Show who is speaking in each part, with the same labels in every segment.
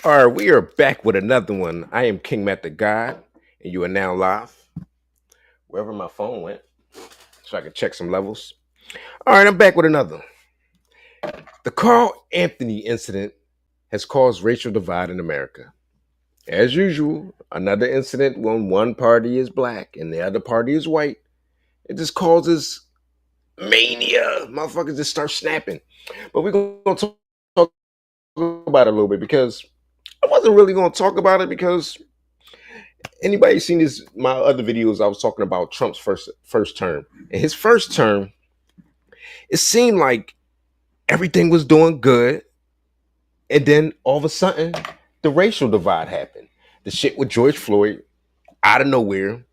Speaker 1: All right, we are back with another one. I am King MattTheGod, and you are now live wherever my phone went, so I can check some levels. All right, I'm back with another. The Carl Anthony incident has caused racial divide in America. As usual, another incident when one party is black and the other party is white. It just causes mania. Motherfuckers just start snapping. But we're going to talk about it a little bit because I wasn't really going to talk about it because anybody seen this my other videos I was talking about Trump's first term. In his first term, it seemed like everything was doing good, and then all of a sudden the racial divide happened. The shit with George Floyd out of nowhere.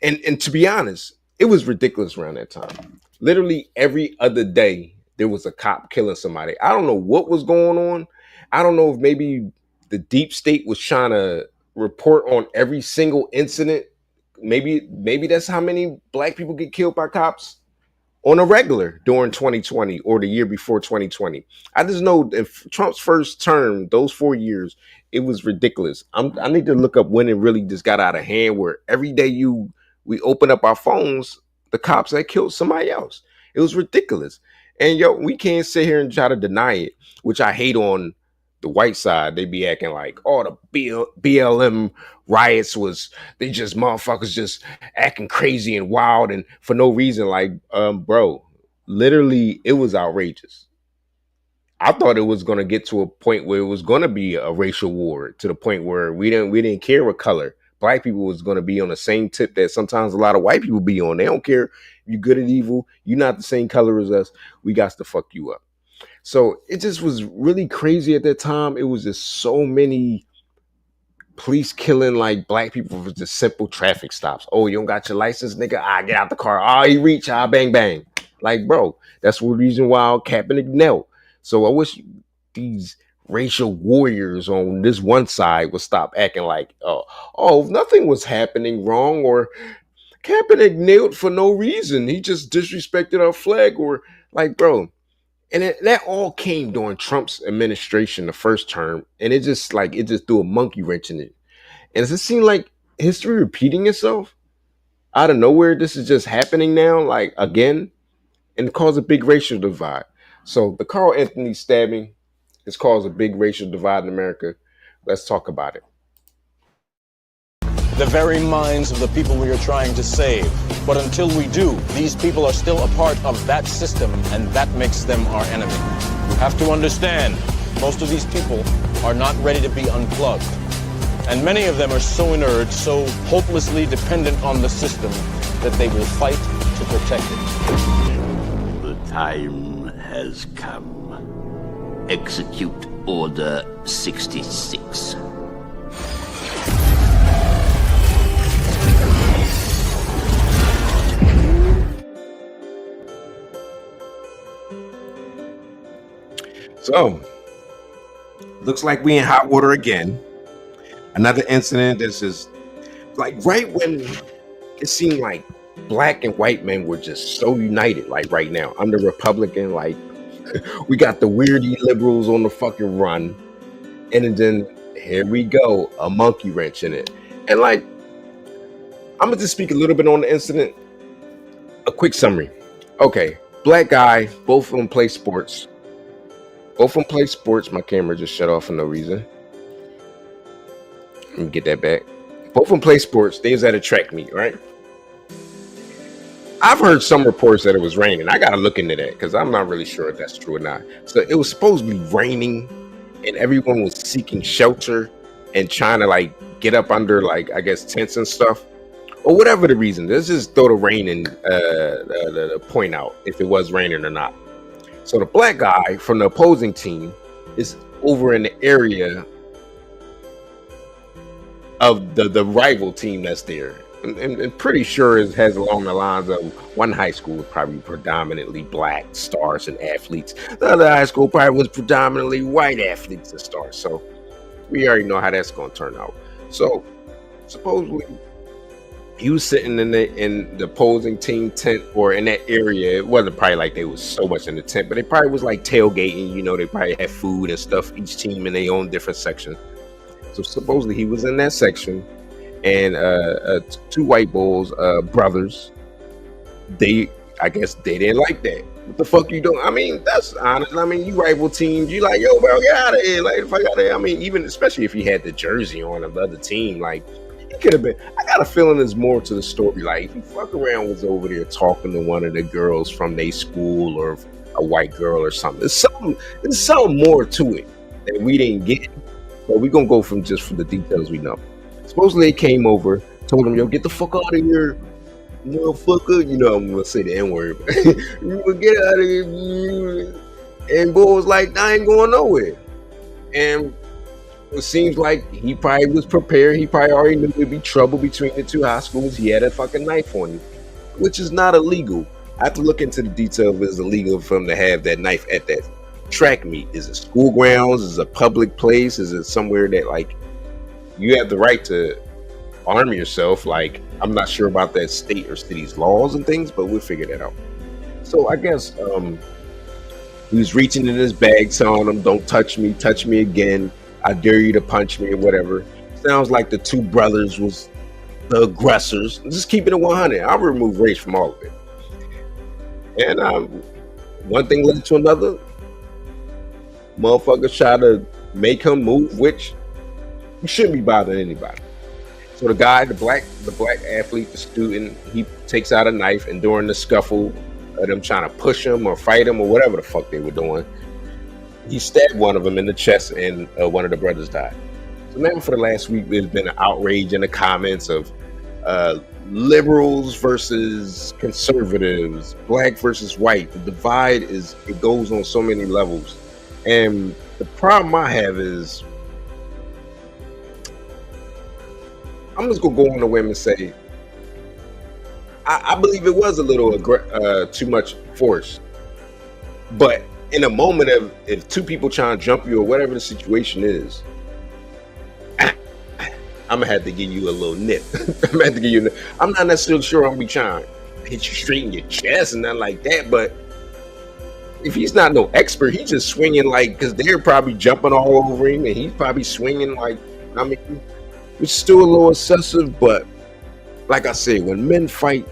Speaker 1: And to be honest, it was ridiculous around that time. Literally every other day there was a cop killing somebody. I don't know what was going on. I don't know if maybe the deep state was trying to report on every single incident. Maybe that's how many black people get killed by cops on a regular during 2020 or the year before 2020. I just know if Trump's first term, those 4 years, it was ridiculous. I need to look up when it really just got out of hand where every day we open up our phones, the cops had killed somebody else. It was ridiculous. And we can't sit here and try to deny it, which I hate on the white side. They be acting like, oh, the BLM riots was, they just motherfuckers just acting crazy and wild and for no reason. Like, bro, literally, it was outrageous. I thought it was gonna get to a point where it was gonna be a racial war to the point where we didn't care what color. Black people was gonna be on the same tip that sometimes a lot of white people be on. They don't care if you're good or evil, you're not the same color as us. We got to fuck you up. So it just was really crazy at that time. It was just so many police killing like black people for just simple traffic stops. Oh, you don't got your license, nigga? Get out the car. You reach, bang, bang. Like, bro, that's the reason why Kaepernick knelt. So I wish these racial warriors on this one side would stop acting like, nothing was happening wrong, or Kaepernick knelt for no reason. He just disrespected our flag, or like, bro. And that all came during Trump's administration, the first term, and it just threw a monkey wrench in it. And does it seem like history repeating itself out of nowhere? This is just happening now, like again, and cause a big racial divide. So the Carl Anthony stabbing has caused a big racial divide in America. Let's talk about it.
Speaker 2: The very minds of the people we are trying to save. But until we do, these people are still a part of that system, and that makes them our enemy. You have to understand, most of these people are not ready to be unplugged. And many of them are so inert, so hopelessly dependent on the system, that they will fight to protect it.
Speaker 3: The time has come. Execute Order 66.
Speaker 1: So, looks like we in hot water again. Another incident. This is like right when it seemed like black and white men were just so united. Like right now, I'm the Republican. Like we got the weirdy liberals on the fucking run, and then here we go, a monkey wrench in it. And like, I'm gonna just speak a little bit on the incident. A quick summary. Okay, black guy, both of them play sports. Both of them play sports. My camera just shut off for no reason. Let me get that back. Both of them play sports. They was at a track meet, right? I've heard some reports that it was raining. I got to look into that because I'm not really sure if that's true or not. So it was supposed to be raining and everyone was seeking shelter and trying to like get up under like, I guess, tents and stuff. Or whatever the reason. Let's just throw the rain and the point out if it was raining or not. So the black guy from the opposing team is over in the area of the rival team that's there. And pretty sure it has along the lines of one high school was probably predominantly black stars and athletes. The other high school probably was predominantly white athletes and stars. So we already know how that's going to turn out. So supposedly he was sitting in the opposing team tent or in that area. It wasn't probably like they was so much in the tent, but they probably was like tailgating. You know, they probably had food and stuff. Each team in their own different section. So supposedly he was in that section, and two white bulls, brothers. They, I guess, they didn't like that. What the fuck you doing? I mean, that's honest. I mean, you rival teams. You like, yo, bro, get out of here. Like, the fuck out of here. I mean, even especially if he had the jersey on of the other team, like, he could have been. I got a feeling there's more to the story. Like, if he fuck around was over there talking to one of the girls from their school or a white girl or something. There's something more to it that we didn't get. But we're gonna go from the details we know. Supposedly, they came over, told him, yo, get the fuck out of here, motherfucker. You know, I'm gonna say the N word. You will get out of here. And Bull was like, I ain't going nowhere. And it seems like he probably was prepared. He probably already knew there'd be trouble between the two high schools. He had a fucking knife on him, which is not illegal. I have to look into the detail if it's illegal for him to have that knife at that track meet. Is it school grounds? Is it a public place? Is it somewhere that, like, you have the right to arm yourself? Like, I'm not sure about that state or city's laws and things, but we'll figure that out. So I guess he was reaching in his bag, telling him, don't touch me again. I dare you to punch me or whatever. Sounds like the two brothers was the aggressors. Just keeping it 100. I'll remove race from all of it. And one thing led to another. Motherfuckers try to make him move, which you shouldn't be bothering anybody. So the guy, the black athlete, the student, he takes out a knife, and during the scuffle of them trying to push him or fight him or whatever the fuck they were doing, he stabbed one of them in the chest, and one of the brothers died. So now for the last week, there's been an outrage in the comments of liberals versus conservatives, black versus white. The divide it goes on so many levels. And the problem I have is, I'm just gonna go on the whim and say, I believe it was a little too much force. But in a moment of, if two people trying to jump you or whatever the situation is, I'm gonna have to give you a little nip. I'm not necessarily sure I'm gonna be trying to hit you straight in your chest and nothing like that, but if he's not no expert, he's just swinging like, because they're probably jumping all over him and he's probably swinging like, I mean, it's still a little excessive. But like I said, when men fight,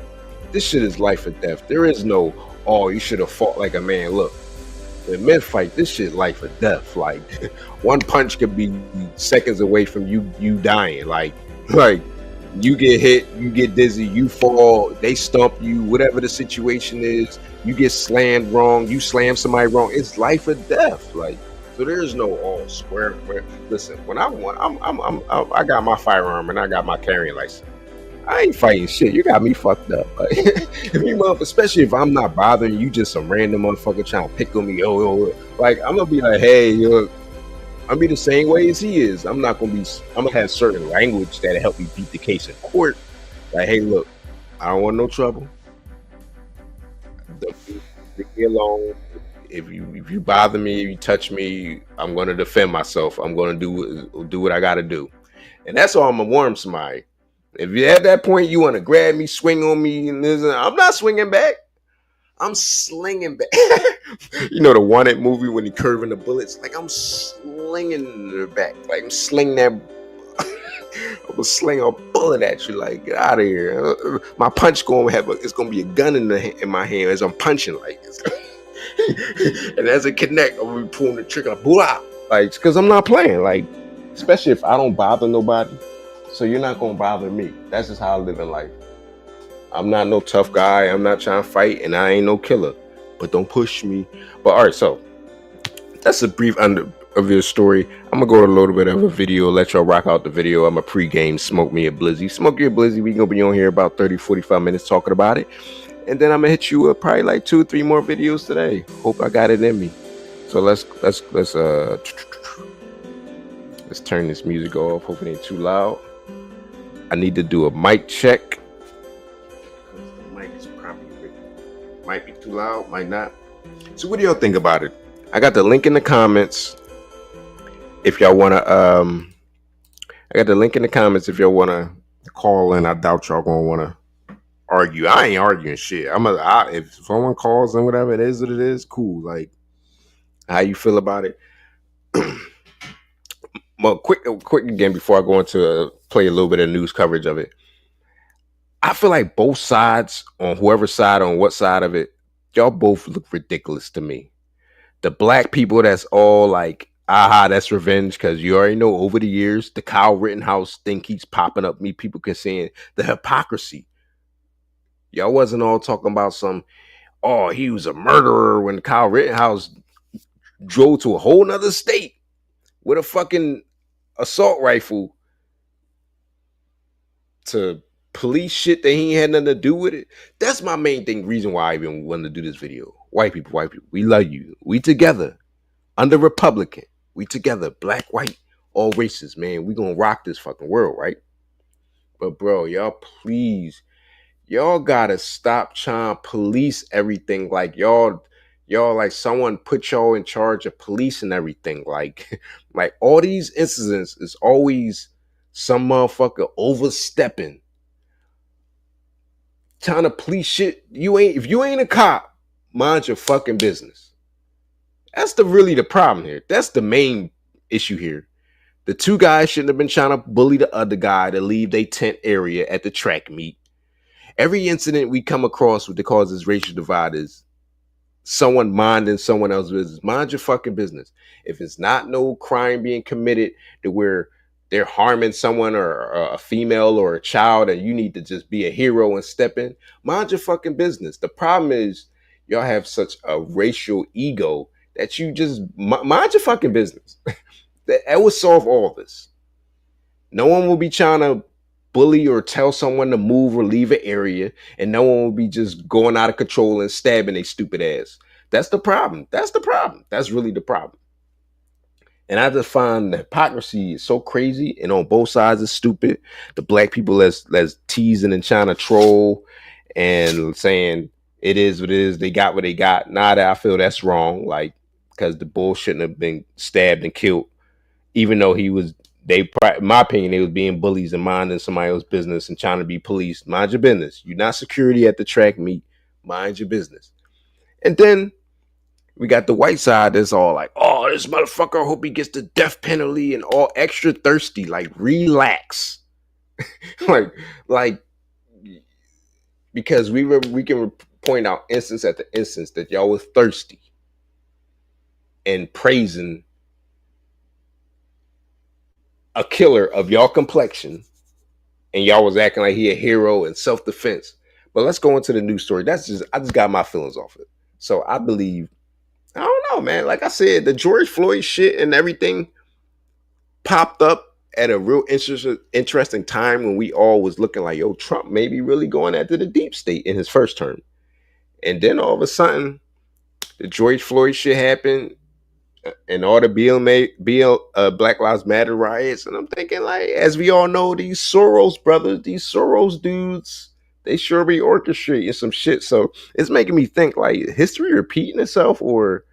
Speaker 1: this shit is life or death. There is no, oh, you should have fought like a man. Look, when men fight, this shit life or death. Like, one punch could be seconds away from you dying. Like you get hit, you get dizzy, you fall, they stump you, whatever the situation is, you get slammed wrong, you slam somebody wrong. It's life or death. Like, so there's no all square. Listen, when I got my firearm and I got my carrying license, I ain't fighting shit. You got me fucked up. Like, if you especially if I'm not bothering you, just some random motherfucker trying to pick on me, like, I'm gonna be like, hey, I'm gonna be the same way as he is. I'm gonna have certain language that'll help me beat the case in court. Like, hey, look, I don't want no trouble. Leave me alone. If you bother me, if you touch me, I'm gonna defend myself. I'm gonna do what I gotta do, and that's all I'm gonna warn somebody. If you're at that point, you want to grab me, swing on me, and I'm not swinging back. I'm slinging back. You know the Wanted movie when he curving the bullets? Like, I'm slinging her back. Like, I'm slinging that. I'm gonna sling a bullet at you. Like, get out of here. My punch it's gonna be a gun in my hand as I'm punching. Like, and as it connect, I'm gonna be pulling the trigger. Like, because I'm not playing. Like, especially if I don't bother nobody. So you're not gonna bother me. That's just how I live in life. I'm not no tough guy. I'm not trying to fight, and I ain't no killer. But don't push me. But all right, so that's a brief of your story. I'm gonna go to a little bit of a video, let y'all rock out the video. I'm a pre-game smoke me a blizzy. Smoke you a blizzy. We gonna be on here about 30-45 minutes talking about it, and then I'm gonna hit you with probably like 2 or 3 more videos today. Hope I got it in me. So let's turn this music off. Hope it ain't too loud. I need to do a mic check. The mic is probably might be too loud, might not. So what do y'all think about it? I got the link in the comments. If y'all wanna, I got the link in the comments if y'all wanna call in. I doubt y'all gonna wanna argue. I ain't arguing shit. If someone calls and whatever it is, what it is, cool. Like, how you feel about it? Well, quick again before I go into play a little bit of news coverage of it. I feel like both sides, on whoever side, on what side of it, y'all both look ridiculous to me. The black people that's all like, aha, that's revenge, because you already know over the years the Kyle Rittenhouse thing keeps popping up. Me people can see the hypocrisy. Y'all wasn't all talking about some, oh, he was a murderer when Kyle Rittenhouse drove to a whole nother state with a fucking assault rifle to police shit that he ain't had nothing to do with it. That's my main thing, reason why I even wanted to do this video. White people, we love you. We together. Under Republican. We together. Black, white, all races, man. We gonna rock this fucking world, right? But bro, y'all please, y'all gotta stop trying to police everything like y'all like someone put y'all in charge of police and everything. Like like all these incidents is always some motherfucker overstepping, trying to police shit. If you ain't a cop, mind your fucking business. That's really the problem here. That's the main issue here. The two guys shouldn't have been trying to bully the other guy to leave their tent area at the track meet. Every incident we come across with the causes racial divide is someone minding someone else's business. Mind your fucking business. If it's not no crime being committed to where they're harming someone or a female or a child and you need to just be a hero and step in, mind your fucking business. The problem is y'all have such a racial ego that you just mind your fucking business. That would solve all this. No one will be trying to bully or tell someone to move or leave an area, and no one will be just going out of control and stabbing a stupid ass. That's the problem. That's the problem. That's really the problem. And I just find the hypocrisy is so crazy, and on both sides is stupid. The black people that's teasing and trying to troll and saying it is what it is. They got what they got. Nah, I feel that's wrong. Like, because the bull shouldn't have been stabbed and killed, even though he was. In my opinion, they was being bullies and minding somebody else's business and trying to be police. Mind your business. You're not security at the track meet. Mind your business. And then we got the white side that's all like, oh, this motherfucker, I hope he gets the death penalty, and all extra thirsty. Like, relax. like, because we can point out instance after instance that y'all was thirsty and praising a killer of y'all complexion, and y'all was acting like he a hero in self-defense. But let's go into the news story. I just got my feelings off it. So I believe, I don't know, man. Like I said, the George Floyd shit and everything popped up at a real interesting time when we all was looking like, yo, Trump may be really going after the deep state in his first term. And then all of a sudden, the George Floyd shit happened, and all the Black Lives Matter riots. And I'm thinking, like, as we all know, these Soros brothers, these Soros dudes, they sure be orchestrating some shit. So it's making me think, like, history repeating itself, or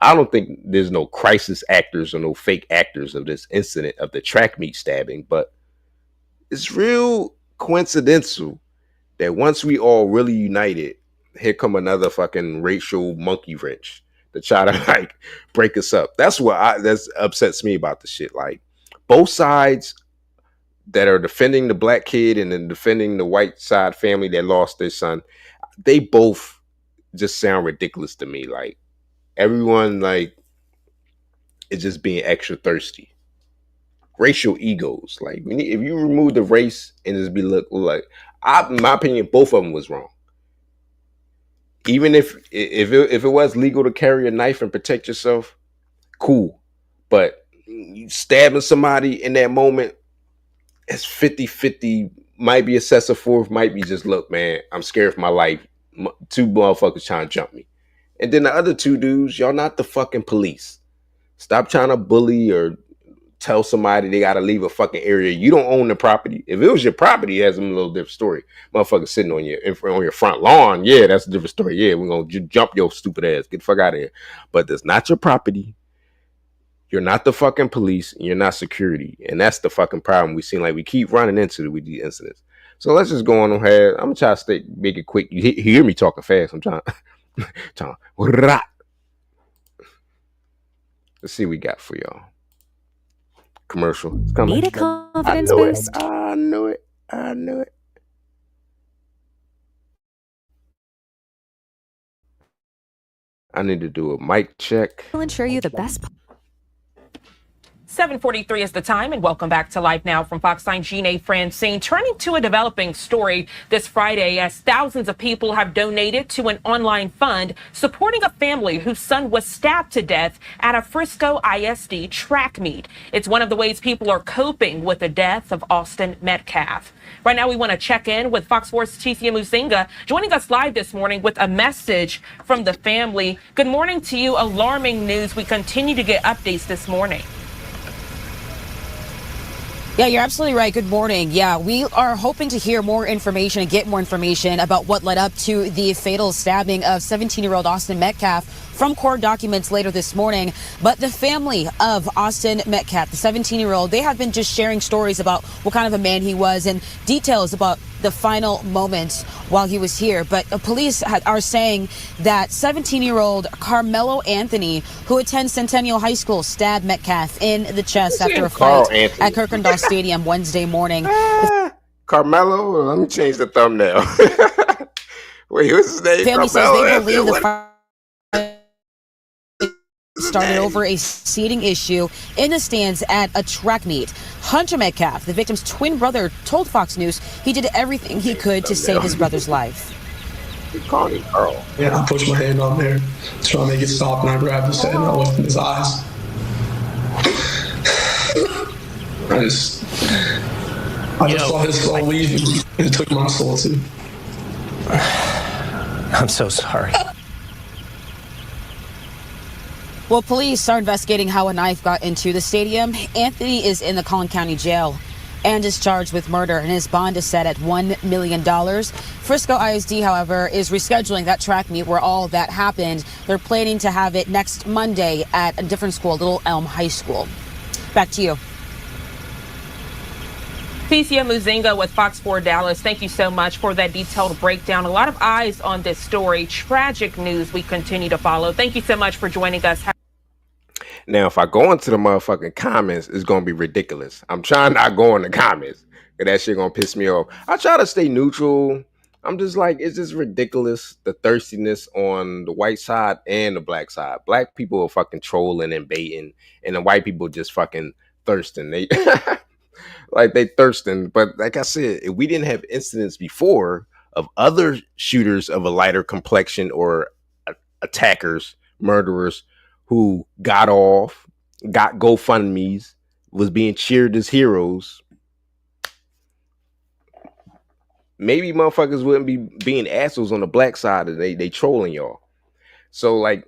Speaker 1: I don't think there's no crisis actors or no fake actors of this incident of the track meet stabbing, but it's real coincidental that once we all really united, here come another fucking racial monkey wrench to try to like break us up. That's upsets me about the shit. Like, both sides that are defending the black kid and then defending the white side family that lost their son, they both just sound ridiculous to me. Like, everyone like is just being extra thirsty. Racial egos. Like, if you remove the race and just be look like, in my opinion, both of them was wrong. Even if it was legal to carry a knife and protect yourself, cool. But you stabbing somebody in that moment, it's 50-50. Might be excessive force, might be just, look, man, I'm scared for my life. Two motherfuckers trying to jump me. And then the other two dudes, y'all not the fucking police. Stop trying to bully or tell somebody they got to leave a fucking area. You don't own the property. If it was your property, it has a little different story. Motherfucker sitting on your front lawn, yeah, that's a different story. Yeah, we're gonna jump your stupid ass. Get the fuck out of here. But that's not your property. You're not the fucking police, and you're not security, and that's the fucking problem. We seem like we keep running into with these incidents. So let's just go on ahead. I'm gonna try to make it quick. You hear me talking fast. I'm trying. Let's see what we got for y'all. commercial. It's coming.
Speaker 4: Need a confidence boost?
Speaker 1: I knew it. I need to do a mic check.
Speaker 4: We'll ensure you the best.
Speaker 5: 7:43 is the time, and welcome back to Live Now from Fox 9's Jeanne Francine. Turning to a developing story this Friday as thousands of people have donated to an online fund supporting a family whose son was stabbed to death at a Frisco ISD track meet. It's one of the ways people are coping with the death of Austin Metcalf. Right now, we want to check in with Fox 4's Tisia Muzinga, joining us live this morning with a message from the family. Good morning to you. Alarming news. We continue to get updates this morning.
Speaker 6: Yeah, you're absolutely right. Good morning. Yeah, we are hoping to hear more information and get more information about what led up to the fatal stabbing of 17-year-old Austin Metcalf from court documents later this morning. But the family of Austin Metcalf, the 17-year-old, they have been just sharing stories about what kind of a man he was and details about the final moments while he was here. But police are saying that 17-year-old Karmelo Anthony, who attends Centennial High School, stabbed Metcalf in the chest after a fight at Kuykendall Stadium Wednesday morning.
Speaker 1: Karmelo, let me change the thumbnail. Wait, what's his name?
Speaker 6: Family
Speaker 1: Karmelo
Speaker 6: says they
Speaker 1: Anthony,
Speaker 6: believe the
Speaker 1: what?
Speaker 6: fight started over a seating issue in the stands at a track meet. Hunter Metcalf, the victim's twin brother, told Fox News he did everything he could to save his brother's life.
Speaker 7: Yeah, I pushed my hand on there, trying to make it stop, and I grabbed his head and I looked in his eyes. I just saw his soul leave, and it took my soul too.
Speaker 8: I'm so sorry.
Speaker 6: Well, police are investigating how a knife got into the stadium. Anthony is in the Collin County Jail and is charged with murder, and his bond is set at $1 million. Frisco ISD, however, is rescheduling that track meet where all that happened. They're planning to have it next Monday at a different school, Little Elm High School. Back to you.
Speaker 5: Tisia Muzinga with Fox 4 Dallas. Thank you so much for that detailed breakdown. A lot of eyes on this story. Tragic news we continue to follow. Thank you so much for joining us.
Speaker 1: Now, if I go into the motherfucking comments, it's going to be ridiculous. I'm trying not to go in the comments, because that shit going to piss me off. I try to stay neutral. I'm just like, it's just ridiculous, the thirstiness on the white side and the black side. Black people are fucking trolling and baiting, and the white people just fucking thirsting. They like they thirsting. But like I said, if we didn't have incidents before of other shooters of a lighter complexion or attackers, murderers, who got off, got GoFundMes, was being cheered as heroes, maybe motherfuckers wouldn't be being assholes on the black side and they trolling y'all. So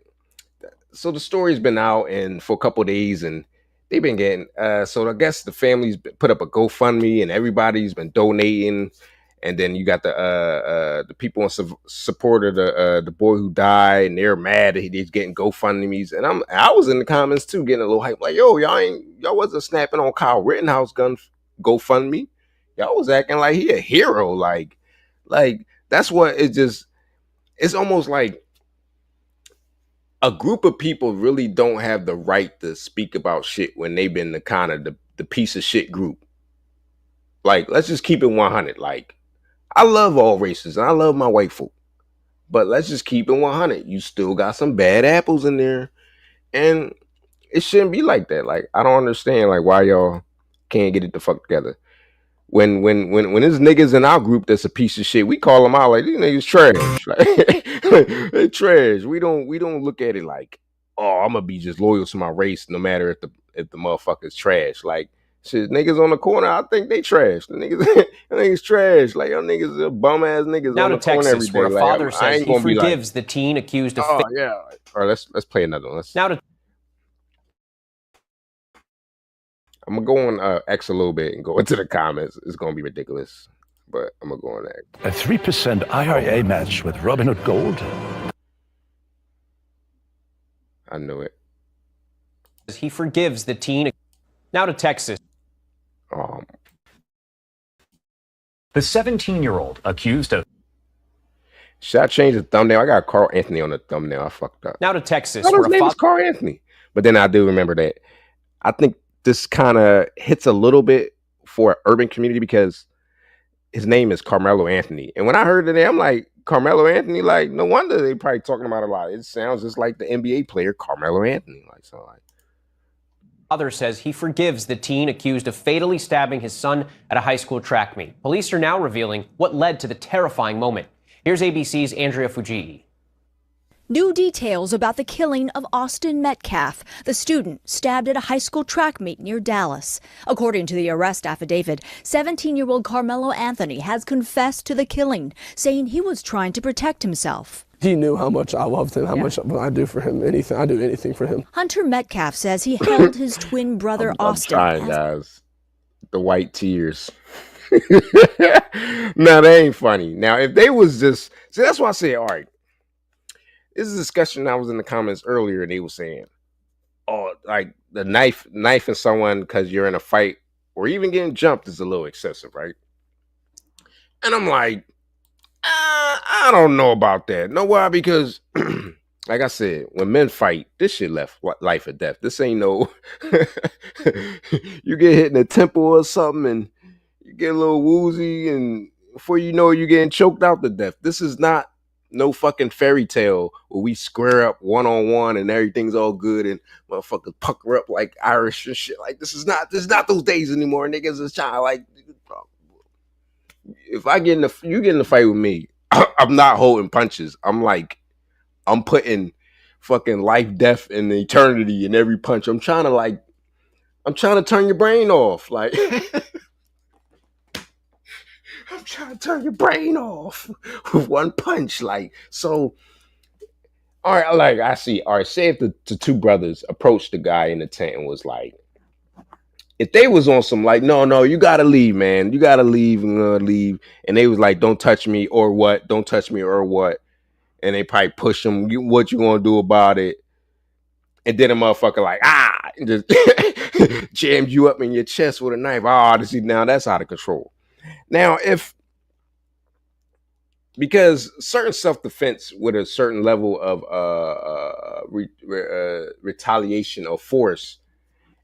Speaker 1: so the story's been out and for a couple of days, and they've been getting so I guess the family's put up a GoFundMe and everybody's been donating. And then you got the people in support of the boy who died, and they're mad that he's getting GoFundMes. And I was in the comments too, getting a little hype, like, yo, y'all wasn't snapping on Kyle Rittenhouse GoFundMe. Y'all was acting like he a hero. Like that's what it's almost like a group of people really don't have the right to speak about shit when they've been the kind of the piece of shit group. Like, let's just keep it 100. Like, I love all races and I love my white folk, but let's just keep it 100. You still got some bad apples in there, and it shouldn't be like that. Like, I don't understand like why y'all can't get it the fuck together. When there's niggas in our group that's a piece of shit, we call them out like, these niggas trash. Like, they trash. We don't look at it like, oh, I'm gonna be just loyal to my race no matter if the motherfucker's trash. Like, shit, niggas on the corner, I think they trash. The niggas trash. Like, y'all niggas are bum ass niggas
Speaker 8: Now
Speaker 1: on
Speaker 8: to
Speaker 1: the corner every
Speaker 8: Texas,
Speaker 1: day.
Speaker 8: where a
Speaker 1: Like,
Speaker 8: father
Speaker 1: I
Speaker 8: says
Speaker 1: ain't
Speaker 8: he
Speaker 1: gonna be like,
Speaker 8: forgives the teen accused of.
Speaker 1: oh yeah. All right, let's play another one.
Speaker 8: Now to
Speaker 1: I'm gonna go on X a little bit and go into the comments. It's gonna be ridiculous, but I'm gonna go on X.
Speaker 9: A 3% IRA match with Robinhood Gold.
Speaker 1: I knew it.
Speaker 8: he forgives the teen. Now to Texas.
Speaker 10: The 17-year-old accused of.
Speaker 1: Should I change the thumbnail? I got Karl Anthony on the thumbnail. I fucked up.
Speaker 8: Now to Texas.
Speaker 1: I thought
Speaker 8: where
Speaker 1: his name was Karl Anthony. But then I do remember that. I think this kind of hits a little bit for an urban community because his name is Karmelo Anthony. And when I heard the name, I'm like, Karmelo Anthony, like, no wonder they probably talking about it a lot. It sounds just like the NBA player Karmelo Anthony. Like, so like.
Speaker 8: Father says he forgives the teen accused of fatally stabbing his son at a high school track meet. Police are now revealing what led to the terrifying moment. Here's ABC's Andrea Fujii.
Speaker 11: New details about the killing of Austin Metcalf, the student stabbed at a high school track meet near Dallas. According to the arrest affidavit, 17-year-old Karmelo Anthony has confessed to the killing, saying he was trying to protect himself.
Speaker 7: He knew how much I loved him, how much I do for him. Anything, I do anything for him.
Speaker 11: Hunter Metcalf says he held his twin brother Austin.
Speaker 1: I'm trying, guys. The white tears. No, they ain't funny. Now, if they was just, see, that's why I say, all right. This is a discussion I was in the comments earlier, and they were saying, oh, like the knifing someone because you're in a fight or even getting jumped is a little excessive, right? And I'm like, I don't know about that. Know why? Because, like I said, when men fight, this shit left life or death. This ain't no, you get hit in the temple or something and you get a little woozy and before you know it, you're getting choked out to death. This is not no fucking fairy tale where we square up one-on-one and everything's all good and motherfuckers pucker up like Irish and shit. Like, this is not those days anymore. Niggas is trying, like, if I get you get in a fight with me, I'm not holding punches. I'm putting fucking life, death, and eternity in every punch. I'm trying to turn your brain off. Like, I'm trying to turn your brain off with one punch. Like, so, all right, like, I see. All right, say if the two brothers approached the guy in the tent and was like, if they was on some like, no, you gotta leave, man. You gotta leave and leave. And they was like, don't touch me or what? Don't touch me or what? And they probably push them. What you gonna do about it? And then a motherfucker like, and just jammed you up in your chest with a knife. See, now that's out of control. Now, because certain self-defense with a certain level of retaliation or force,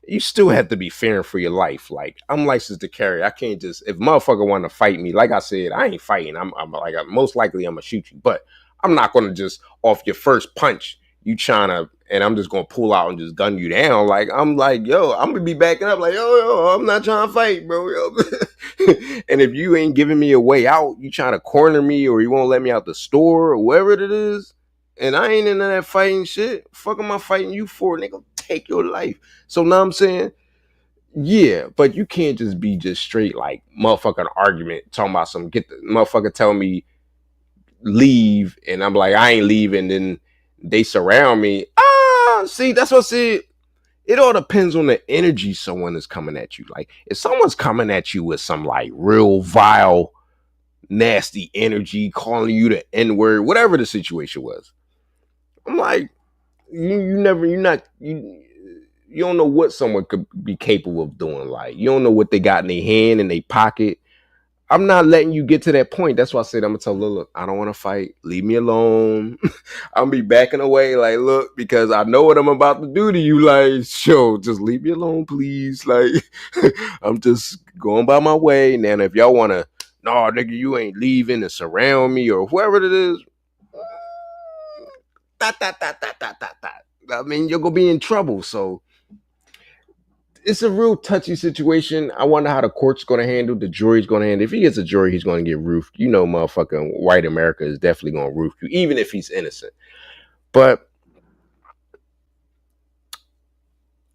Speaker 1: you still have to be fearing for your life. Like, I'm licensed to carry. I can't just, if motherfucker want to fight me, like I said, I ain't fighting. I'm like, most likely I'm gonna shoot you, but I'm not gonna just off your first punch, you trying to, and I'm just gonna pull out and just gun you down. Like, I'm like, yo, I'm gonna be backing up like, yo, I'm not trying to fight, bro. And if you ain't giving me a way out, you trying to corner me or you won't let me out the store or whatever it is, and I ain't into that fighting shit, fuck am I fighting you for, nigga? Take your life. So now I'm saying, yeah, but you can't just be just straight like motherfucking argument talking about some, get the motherfucker tell me leave and I'm like, I ain't leaving, then they surround me. See, that's what I said. It all depends on the energy someone is coming at you. Like, if someone's coming at you with some like real vile, nasty energy, calling you the N-word, whatever the situation was, I'm like, you don't know what someone could be capable of doing. Like, you don't know what they got in their hand, in their pocket. I'm not letting you get to that point. That's why I said, I'm gonna tell Lil, look, I don't want to fight. Leave me alone. I'm be backing away. Like, look, because I know what I'm about to do to you. Like, sure, just leave me alone, please. Like, I'm just going by my way. Now, if y'all want to, no, nigga, you ain't leaving and surround me or whoever it is. I mean, you're gonna be in trouble. So it's a real touchy situation. I wonder how the court's gonna handle, the jury's gonna handle. If he gets a jury, he's gonna get roofed. You know, motherfucking white America is definitely gonna roof you, even if he's innocent. But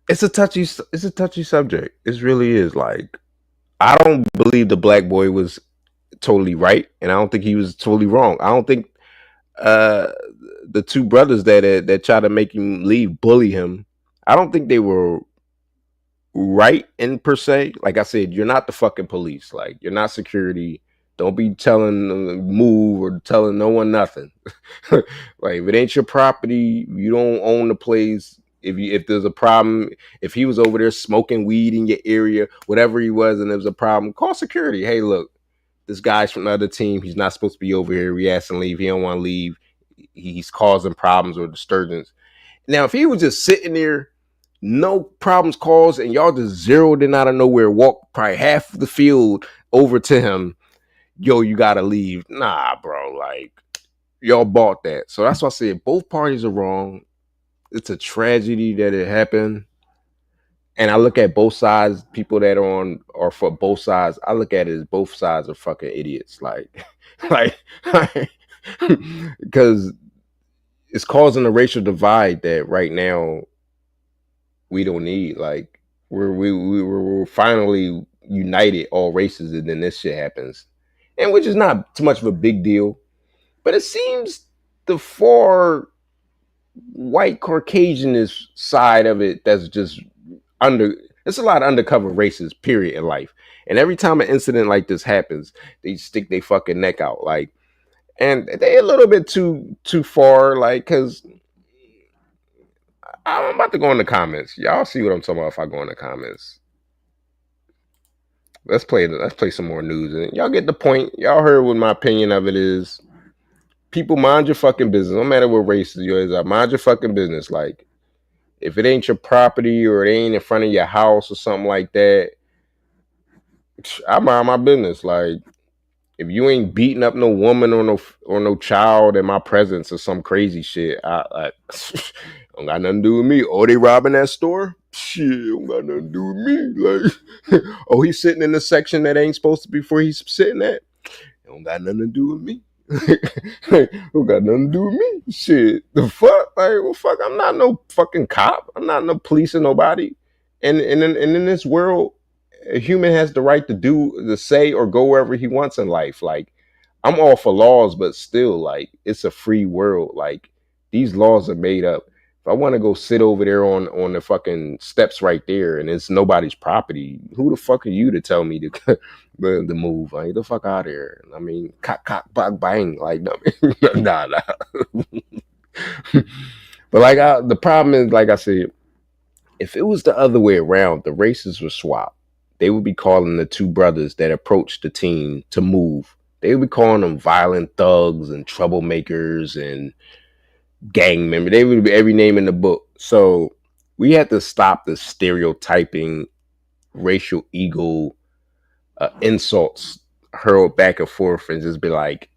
Speaker 1: it's a touchy subject. It really is. Like, I don't believe the black boy was totally right, and I don't think he was totally wrong. I don't think the two brothers that try to make him leave, bully him, I don't think they were right in per se. Like I said, you're not the fucking police. Like, you're not security. Don't be telling them move or telling no one nothing. Like, if it ain't your property, you don't own the place. If there's a problem, if he was over there smoking weed in your area, whatever he was, and there was a problem, call security. Hey, look, this guy's from another team. He's not supposed to be over here. We asked him to leave. He don't want to leave. He's causing problems or disturbance. Now, if he was just sitting there no problems caused, and y'all just zeroed in out of nowhere, walked probably half the field over to him. Yo, you gotta leave. Nah, bro. Like, y'all bought that. So that's why I said both parties are wrong. It's a tragedy that it happened. And I look at both sides, people that are on or for both sides, I look at it as both sides are fucking idiots. Like, like, because it's causing a racial divide that right now we don't need. Like, we're finally united, all races, and then this shit happens, and which is not too much of a big deal. But it seems the far white Caucasianist side of it that's just it's a lot of undercover races, period, in life. And every time an incident like this happens, they stick their fucking neck out. Like, and they a little bit too far, like, because I'm about to go in the comments. Y'all see what I'm talking about if I go in the comments. Let's play some more news. And y'all get the point. Y'all heard what my opinion of it is. People, mind your fucking business. No matter what race you is, mind your fucking business. Like, if it ain't your property or it ain't in front of your house or something like that, I mind my business. Like, if you ain't beating up no woman or no child in my presence or some crazy shit, I don't got nothing to do with me. Oh, they robbing that store? Shit, don't got nothing to do with me. Like, oh, he's sitting in the section that ain't supposed to be where he's sitting at? Don't got nothing to do with me. Don't got nothing to do with me. Shit, the fuck? Like, well, fuck, I'm not no fucking cop. I'm not no police or nobody. And in this world, a human has the right to say or go wherever he wants in life. Like, I'm all for laws, but still, like, it's a free world. Like, these laws are made up. If I want to go sit over there on the fucking steps right there and it's nobody's property, who the fuck are you to tell me to move? Like, get the fuck out of here. I mean, cock, bang, bang. Like, nah. But like, the problem is, like I said, if it was the other way around, the races were swapped. They would be calling the two brothers that approached the team to move. They would be calling them violent thugs and troublemakers and gang members. They would be every name in the book. So we had to stop the stereotyping, racial ego, insults hurled back and forth, and just be like,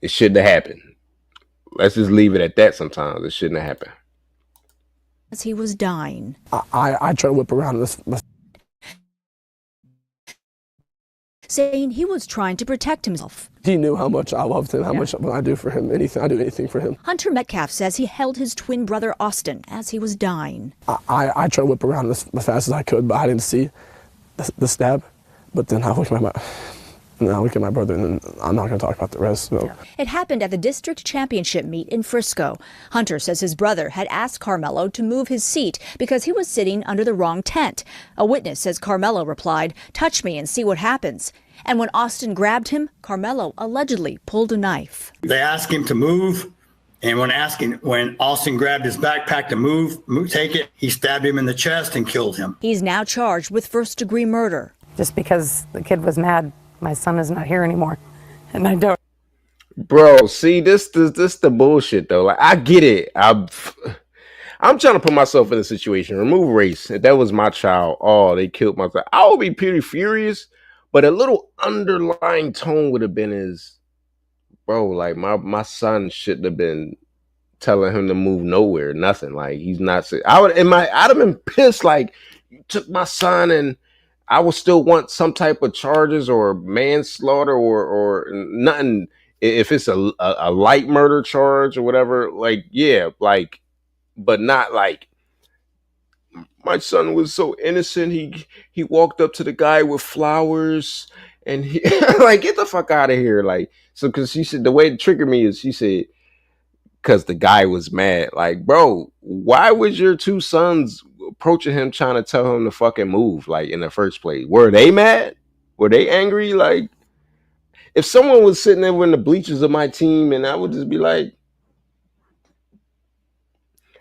Speaker 1: it shouldn't have happened. Let's just leave it at that. Sometimes it shouldn't have happened.
Speaker 11: As he was dying,
Speaker 7: I try to whip around this.
Speaker 11: saying he was trying to protect himself.
Speaker 7: He knew how much I loved him, how much I do for him. Anything, I do anything for him.
Speaker 11: Hunter Metcalf says he held his twin brother Austin as he was dying.
Speaker 7: I tried to whip around as fast as I could, but I didn't see the stab. But then I look at my brother, and then I'm not going to talk about the rest. So.
Speaker 11: It happened at the district championship meet in Frisco. Hunter says his brother had asked Karmelo to move his seat because he was sitting under the wrong tent. A witness says Karmelo replied, "Touch me and see what happens." And when Austin grabbed him, Karmelo allegedly pulled a knife.
Speaker 12: They asked him to move, and when Austin grabbed his backpack to take it, he stabbed him in the chest and killed him.
Speaker 11: He's now charged with first-degree murder.
Speaker 13: Just because the kid was mad, my son is not here anymore, and I don't.
Speaker 1: Bro, see, this the bullshit though. Like, I get it. I'm trying to put myself in a situation. Remove race. If that was my child, oh, they killed my son, I would be pretty furious. But a little underlying tone would have been is, bro, like my son shouldn't have been telling him to move nowhere. Nothing. Like, he's not. I'd have been pissed. Like, you took my son, and I would still want some type of charges or manslaughter or nothing. If it's a light murder charge or whatever, like, yeah, like, but not like, my son was so innocent. He walked up to the guy with flowers and he like, get the fuck out of here. Like, so, cause she said, the way it triggered me is she said, cause the guy was mad. Like, bro, why was your two sons approaching him trying to tell him to fucking move, like, in the first place? Were they mad? Were they angry? Like, if someone was sitting there in the bleachers of my team, and I would just be like,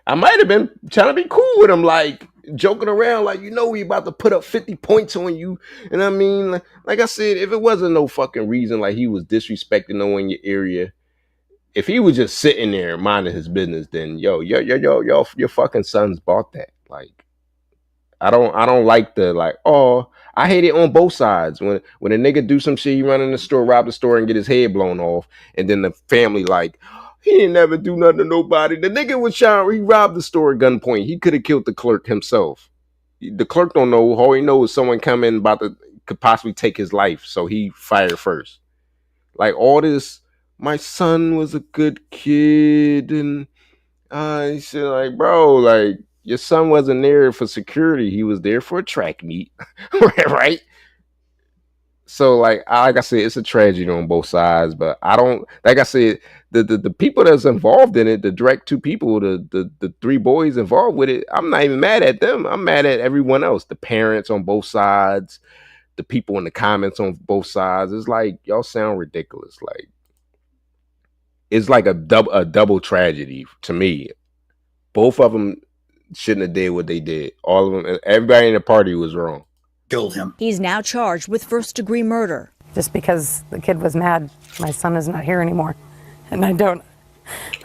Speaker 1: I might have been trying to be cool with him, like, joking around, like, we about to put up 50 points on you. And I mean, like I said, if it wasn't no fucking reason, like he was disrespecting no one in your area, if he was just sitting there minding his business, then your fucking sons bought that. Like, I don't like the like. Oh, I hate it on both sides. When a nigga do some shit, he run in the store, rob the store, and get his head blown off, and then the family like, he didn't never do nothing to nobody. The nigga was shot. He robbed the store at gunpoint. He could have killed the clerk himself. The clerk don't know. All he knows is someone coming could possibly take his life. So he fired first. Like all this, my son was a good kid, and he said, like, bro, like your son wasn't there for security. He was there for a track meet, right? So like I said, it's a tragedy on both sides. But I don't, like I said, the people that's involved in it, the direct two people, the three boys involved with it, I'm not even mad at them. I'm mad at everyone else, the parents on both sides, the people in the comments on both sides. It's like, y'all sound ridiculous. Like, it's like a double tragedy to me. Both of them shouldn't have did what they did. All of them, everybody in the party was wrong.
Speaker 12: Killed him.
Speaker 11: He's now charged with first-degree murder.
Speaker 13: Just because the kid was mad, my son is not here anymore. And I don't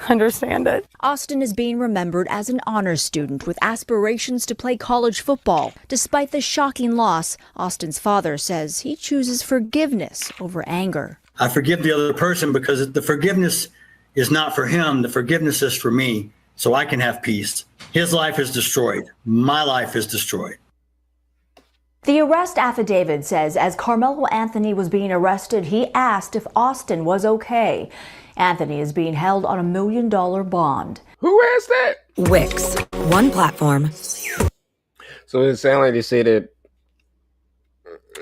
Speaker 13: understand it.
Speaker 11: Austin is being remembered as an honors student with aspirations to play college football. Despite the shocking loss, Austin's father says he chooses forgiveness over anger.
Speaker 12: I forgive the other person because the forgiveness is not for him. The forgiveness is for me, so I can have peace. His life is destroyed. My life is destroyed.
Speaker 11: The arrest affidavit says as Karmelo Anthony was being arrested, he asked if Austin was okay. Anthony is being held on $1 million bond.
Speaker 1: Who asked that?
Speaker 4: Wix, one platform.
Speaker 1: So it sounded like they said that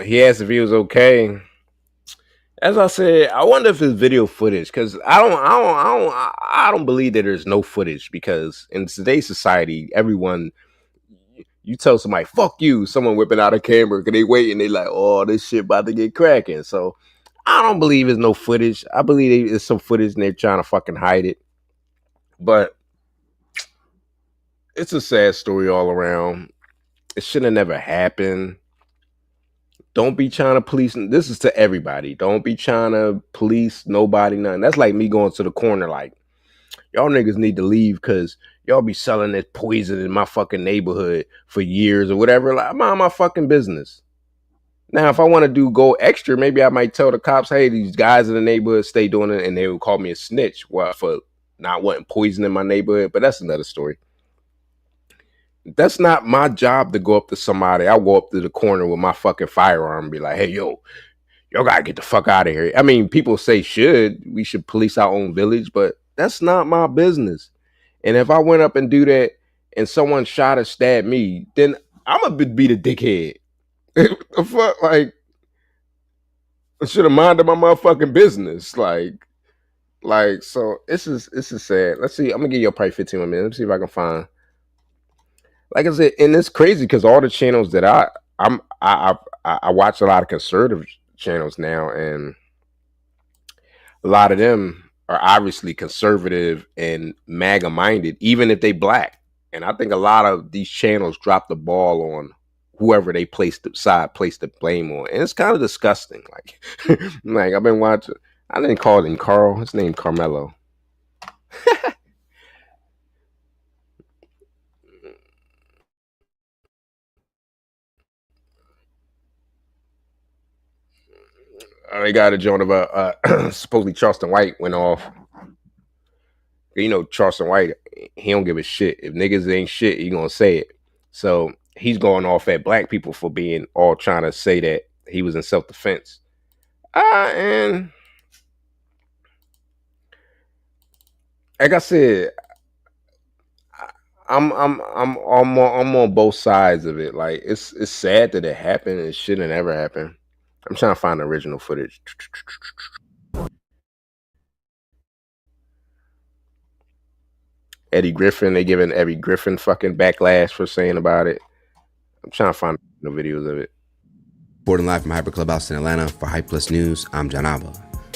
Speaker 1: he asked if he was okay. As I said, I wonder if it's video footage, because I don't believe that there's no footage, because in today's society, everyone, you tell somebody, fuck you, someone whipping out a camera, because they wait and they like, oh, this shit about to get cracking. So I don't believe there's no footage. I believe there's some footage and they're trying to fucking hide it. But it's a sad story all around. It should have never happened. Don't be trying to police. This is to everybody. Don't be trying to police nobody, nothing. That's like me going to the corner like, y'all niggas need to leave because y'all be selling this poison in my fucking neighborhood for years or whatever. Like, I'm on my fucking business. Now, if I want to go extra, maybe I might tell the cops, hey, these guys in the neighborhood stay doing it, and they would call me a snitch for not wanting poison in my neighborhood. But that's another story. That's not my job to go up to somebody. I'll go up to the corner with my fucking firearm and be like, hey, y'all gotta get the fuck out of here. I mean, people say we should police our own village, but that's not my business. And if I went up and do that and someone shot or stabbed me, then I'm gonna be the dickhead. The fuck, like, I should have minded my motherfucking business. Like, so this is sad. Let's see. I'm gonna give you probably 15 more minutes. Let's see if I can find. Like I said, and it's crazy because all the channels that I watch a lot of conservative channels now, and a lot of them are obviously conservative and MAGA minded, even if they black. And I think a lot of these channels drop the ball on whoever they place the blame on, and it's kind of disgusting. Like, like I've been watching. I didn't call him Carl. His name Karmelo. They got a joint about supposedly Charleston White went off. You know, Charleston White, he don't give a shit. If niggas ain't shit, he gonna say it. So he's going off at black people for being all trying to say that he was in self-defense. And like I said, I'm on both sides of it. Like, it's sad that it happened. It shouldn't ever happen. I'm trying to find the original footage. Eddie Griffin, they giving Eddie Griffin fucking backlash for saying about it. I'm trying to find the videos of it.
Speaker 14: Reporting live from Hyper Clubhouse in Atlanta for Hype Plus News, I'm John Abba.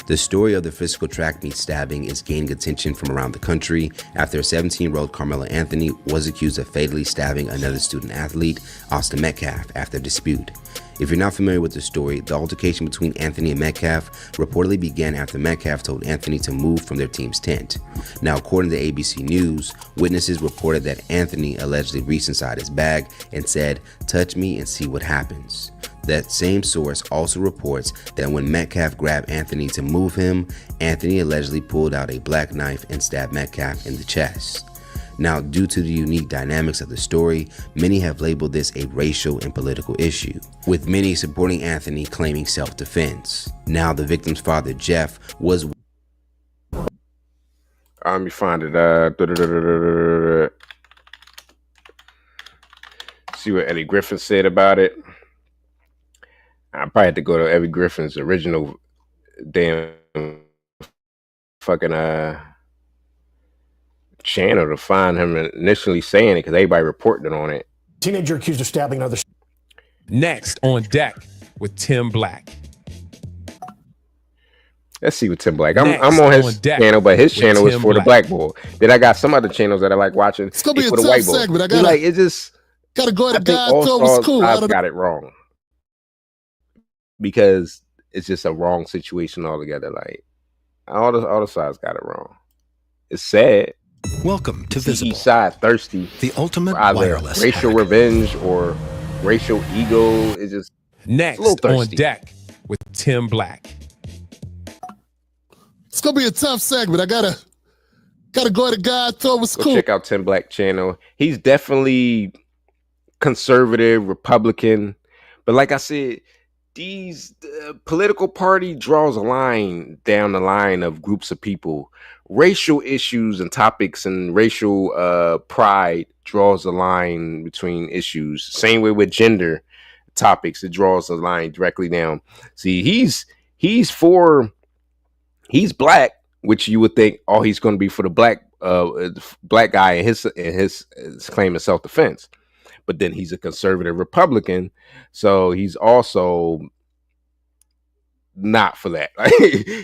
Speaker 14: The story of the Frisco track meet stabbing is gaining attention from around the country after 17-year-old Karmelo Anthony was accused of fatally stabbing another student athlete, Austin Metcalf, after a dispute. If you're not familiar with the story, the altercation between Anthony and Metcalf reportedly began after Metcalf told Anthony to move from their team's tent. Now, according to ABC News, witnesses reported that Anthony allegedly reached inside his bag and said, "Touch me and see what happens." That same source also reports that when Metcalf grabbed Anthony to move him, Anthony allegedly pulled out a black knife and stabbed Metcalf in the chest. Now, due to the unique dynamics of the story, many have labeled this a racial and political issue, with many supporting Anthony claiming self-defense. Now, the victim's father, Jeff, was...
Speaker 1: Let me find it. See what Eddie Griffin said about it. I probably had to go to Eddie Griffin's original damn fucking channel to find him initially saying it, because everybody reported on it.
Speaker 15: Teenager accused of stabbing another.
Speaker 16: Next on deck with Tim Black.
Speaker 1: Let's see what Tim Black. I'm on his channel, but his channel is for the black boy. Then I got some other channels that I like watching.
Speaker 17: It's gonna be
Speaker 1: for
Speaker 17: a
Speaker 1: the white
Speaker 17: tough
Speaker 1: boy.
Speaker 17: segment.
Speaker 1: It just
Speaker 17: gotta go
Speaker 1: I
Speaker 17: to
Speaker 1: think
Speaker 17: God. Thought was cool.
Speaker 1: I've got it wrong, because it's just a wrong situation altogether. Like all the sides got it wrong. It's sad.
Speaker 18: Welcome to Visible.
Speaker 1: East side thirsty.
Speaker 18: The ultimate
Speaker 1: either
Speaker 18: wireless
Speaker 1: racial
Speaker 18: hack.
Speaker 1: revenge or racial ego. It's just
Speaker 16: next
Speaker 1: a little
Speaker 16: on
Speaker 1: thirsty.
Speaker 16: deck with Tim Black.
Speaker 17: It's gonna be a tough segment. I gotta go to God. Thought was
Speaker 1: Go
Speaker 17: cool.
Speaker 1: check out Tim Black channel. He's definitely conservative, Republican, but like I said, these political party draws a line down the line of groups of people. Racial issues and topics and racial pride draws a line between issues. Same way with gender topics, it draws a line directly down. See, he's black, which you would think, oh, he's going to be for the black guy and his claim of self-defense. But then he's a conservative Republican, so he's also not for that.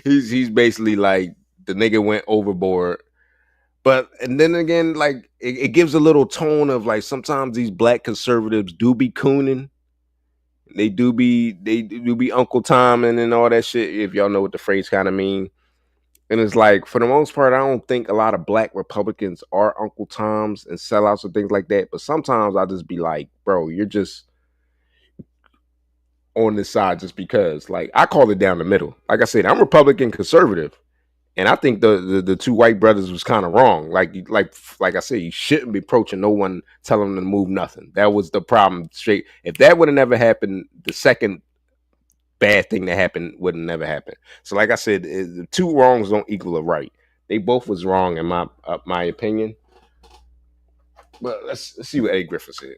Speaker 1: he's basically like, the nigga went overboard. But and then again, like it gives a little tone of like, sometimes these black conservatives do be cooning. They do be Uncle Tom and all that shit, if y'all know what the phrase kind of mean. And it's like, for the most part, I don't think a lot of black Republicans are Uncle Toms and sellouts and things like that. But sometimes I'll just be like, bro, you're just on this side just because. Like, I call it down the middle. Like I said, I'm Republican conservative. And I think the two white brothers was kind of wrong. Like I said, you shouldn't be approaching no one, telling them to move nothing. That was the problem. Straight. If that would have never happened, the second bad thing that happened would have never happened. So like I said, the two wrongs don't equal a right. They both was wrong in my opinion. But let's see what Eddie Griffin said.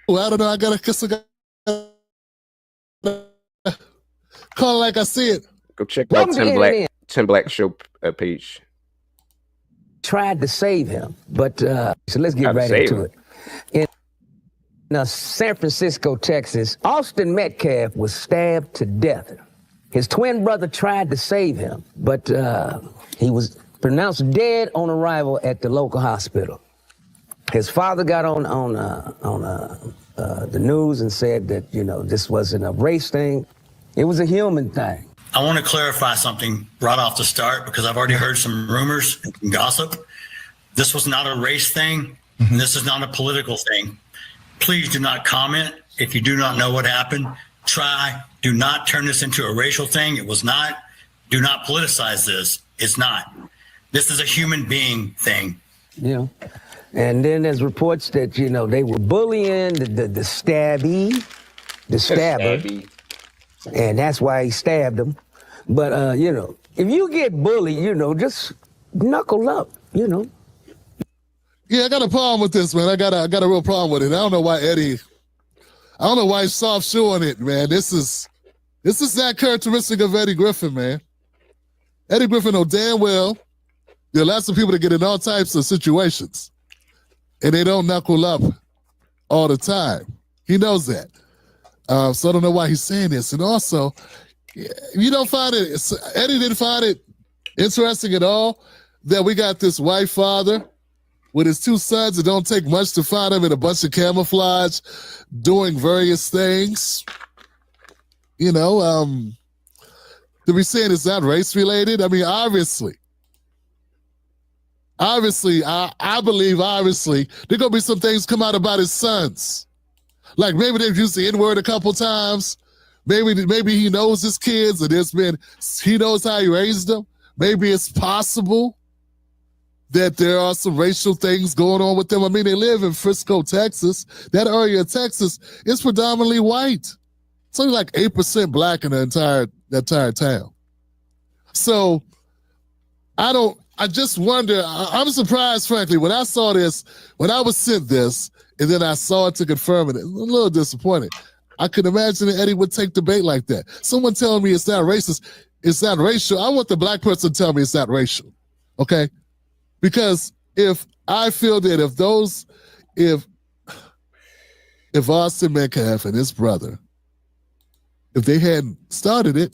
Speaker 17: Well, I don't know. I gotta call it like I see it.
Speaker 1: Go check out Tim Black show page.
Speaker 19: Tried to save him, but so let's get right into it. In San Francisco, Texas, Austin Metcalf was stabbed to death. His twin brother tried to save him, but he was pronounced dead on arrival at the local hospital. His father got on the news and said that, you know, this wasn't a race thing. It was a human thing.
Speaker 12: I want to clarify something right off the start, because I've already heard some rumors and gossip. This was not a race thing, and this is not a political thing. Please do not comment if you do not know what happened. Do not turn this into a racial thing. It was not. Do not politicize this. It's not. This is a human being thing.
Speaker 19: Yeah. And then there's reports that, you know, they were bullying the stabber. And that's why he stabbed him. But, you know, if you get bullied, you know, just knuckle up, you know.
Speaker 17: Yeah, I got a problem with this, man. I got a real problem with it. I don't know why he's soft shoeing it, man. This is that characteristic of Eddie Griffin, man. Eddie Griffin know damn well there are lots of people that get in all types of situations, and they don't knuckle up all the time. He knows that. So I don't know why he's saying this. And also, You don't find it, Eddie didn't find it interesting at all that we got this white father with his two sons. It don't take much to find him in a bunch of camouflage doing various things. You know, to be saying it's not race related. I mean, obviously, I believe there gonna be some things come out about his sons. Like maybe they've used the N-word a couple times. Maybe he knows his kids, and he knows how he raised them. Maybe it's possible that there are some racial things going on with them. I mean, they live in Frisco, Texas. That area of Texas is predominantly white. It's only like 8% black in the entire town. So I just wonder, I'm surprised, frankly, when I saw this, when I was sent this, and then I saw it to confirm it, a little disappointed. I could imagine that Eddie would take the bait like that. Someone telling me it's not racist, it's not racial. I want the black person to tell me it's not racial, okay? Because if I feel that if Austin Metcalf and his brother, if they hadn't started it,